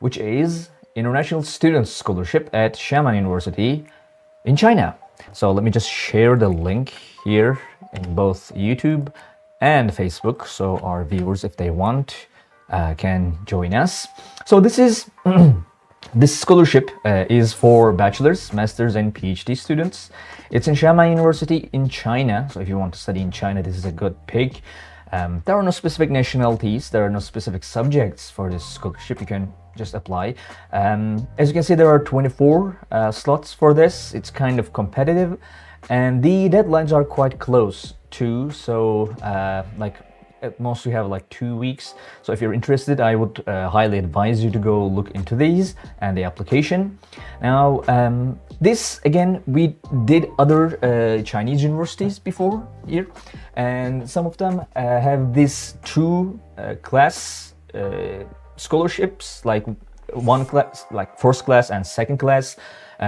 which is International Student Scholarship at Xiamen University in China. So let me just share the link here in both YouTube and Facebook, so our viewers, if they want, can join us. So this is this scholarship is for bachelor's, master's, and PhD students. It's in Shanghai University in China. So if you want to study in China, this is a good pick. There are no specific nationalities, there are no specific subjects for this scholarship. You can just apply. As you can see, there are 24 slots for this. It's kind of competitive, and the deadlines are quite close too. So like at most we have like 2 weeks. So if you're interested, I would highly advise you to go look into these and the application. Now this again, we did other Chinese universities before here, and some of them have these two class scholarships, like one class, like first class and second class.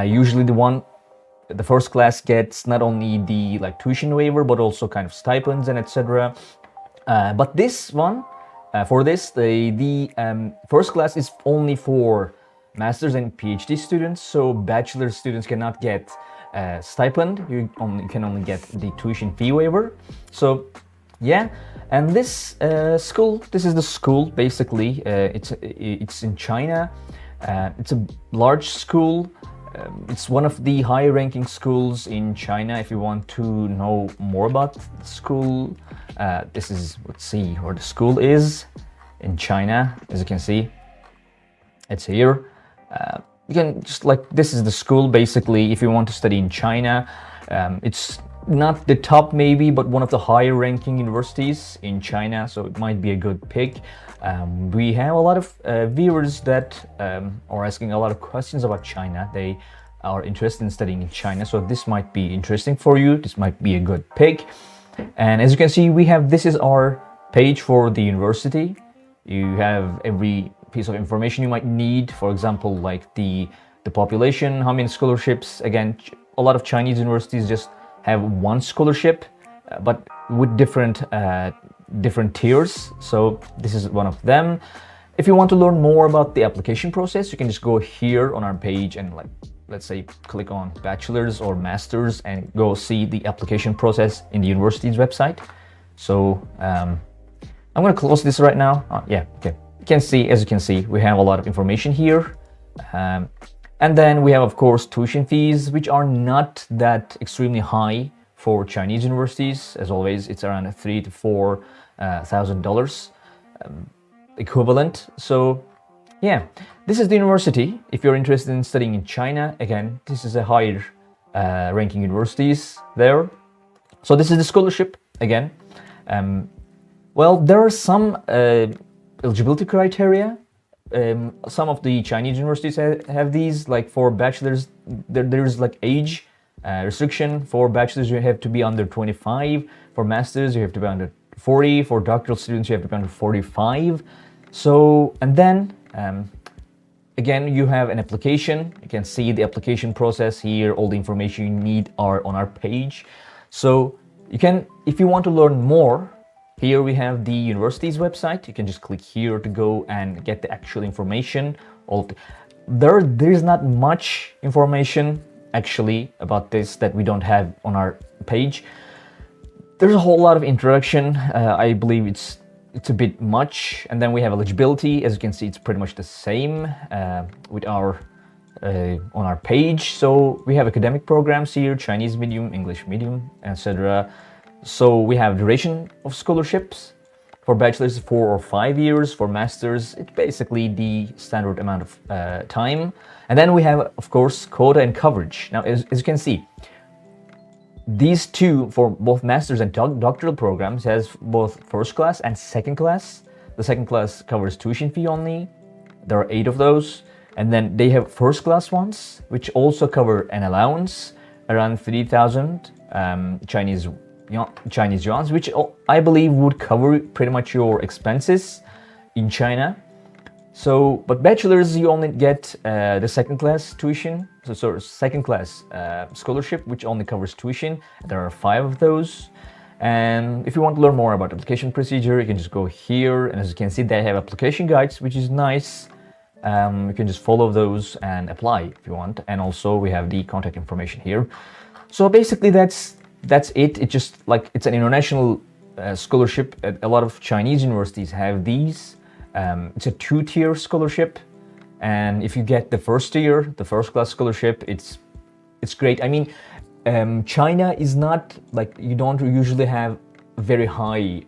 Usually the first class gets not only the like tuition waiver, but also kind of stipends and etc. But this one, for this, the first class is only for master's and PhD students. So bachelor students cannot get stipend. You can only get the tuition fee waiver. So yeah, and this school, this is the school basically. It's in China. It's a large school. It's one of the high-ranking schools in China. If you want to know more about the school, this is, let's see where the school is in China. As you can see, it's here. You can just like, this is the school basically. If you want to study in China, it's not the top maybe, but one of the higher ranking universities in China, so it might be a good pick. We have a lot of viewers that are asking a lot of questions about China. They are interested in studying in China, so this might be interesting for you. This might be a good pick. And as you can see, this is our page for the university. You have every piece of information you might need. For example, like the population, how many scholarships. Again, a lot of Chinese universities just have one scholarship, but with different tiers. So this is one of them. If you want to learn more about the application process, you can just go here on our page and, like, let's say click on bachelor's or master's and go see the application process in the university's website. So I'm going to close this right now. Yeah, okay. As you can see, we have a lot of information here. And then we have, of course, tuition fees, which are not that extremely high for Chinese universities. As always, it's around $3,000 to $4,000 equivalent. So yeah, this is the university. If you're interested in studying in China, again, this is a higher ranking universities there. So this is the scholarship again. Well, there are some eligibility criteria. Some of the Chinese universities have these, like for bachelors, there's like age restriction. For bachelors, you have to be under 25. For masters, you have to be under 40. For doctoral students, you have to be under 45. So, and then again, you have an application. You can see the application process here. All the information you need are on our page. So you can, if you want to learn more, here we have the university's website. You can just click here to go and get the actual information. There is not much information actually about this that we don't have on our page. There's a whole lot of introduction. I believe it's a bit much. And then we have eligibility. As you can see, it's pretty much the same with our on our page. So we have academic programs here: Chinese medium, English medium, etc. So we have duration of scholarships. For bachelor's, 4 or 5 years. For masters, it's basically the standard amount of time. And then we have, of course, quota and coverage. Now, as you can see, these two, for both masters and doctoral programs, has both first class and second class. The second class covers tuition fee only. There are 8 of those. And then they have first class ones, which also cover an allowance, around 3,000 Chinese yuan, which I believe would cover pretty much your expenses in China. So, but bachelors, you only get the second class tuition, so second class scholarship, which only covers tuition. There are 5 of those. And if you want to learn more about application procedure, you can just go here. And as you can see, they have application guides, which is nice. You can just follow those and apply if you want. And also we have the contact information here. So basically that's it. It's just like it's an international scholarship. A lot of Chinese universities have these. It's a 2-tier scholarship, and if you get the first tier, the first class scholarship, it's great. I mean, China is not like, you don't usually have very high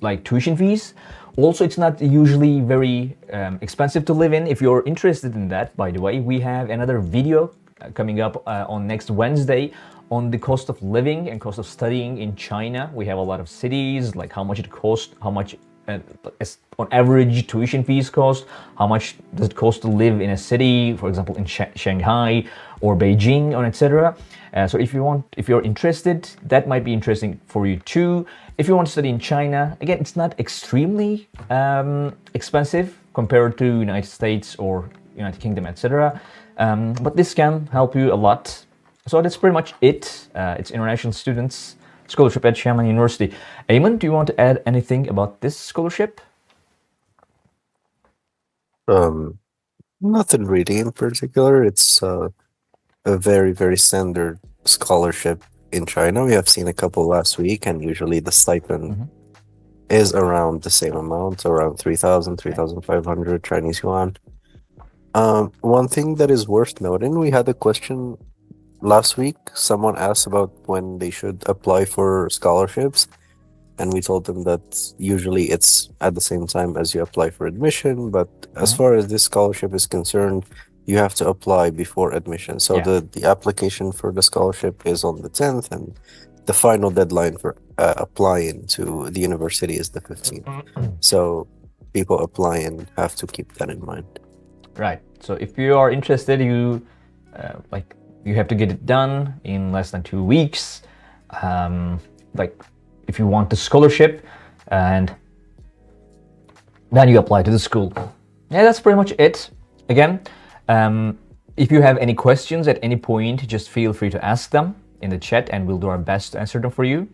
like tuition fees. Also, it's not usually very expensive to live in. If you're interested in that, by the way, we have another video coming up on next Wednesday on the cost of living and cost of studying in China. We have a lot of cities, like how much it costs, how much on average tuition fees cost, how much does it cost to live in a city, for example in Shanghai or Beijing, or etc. So if you're interested, that might be interesting for you too. If you want to study in China, again, it's not extremely expensive compared to United States or United Kingdom, etc. But this can help you a lot. So that's pretty much it. It's international students scholarship at Xiamen University. Eamon, do you want to add anything about this scholarship? Nothing really in particular. It's a very, very standard scholarship in China. We have seen a couple last week, and usually the stipend is around the same amount, around 3,000, 3,500 Chinese yuan. One thing that is worth noting, we had a question last week. Someone asked about when they should apply for scholarships, and we told them that usually it's at the same time as you apply for admission, but as far as this scholarship is concerned, you have to apply before admission. So the application for the scholarship is on the 10th, and the final deadline for applying to the university is the 15th. So people applying have to keep that in mind. Right. So if you are interested, you have to get it done in less than 2 weeks. Like if you want the scholarship, and then you apply to the school. Yeah, that's pretty much it. Again, if you have any questions at any point, just feel free to ask them in the chat, and we'll do our best to answer them for you.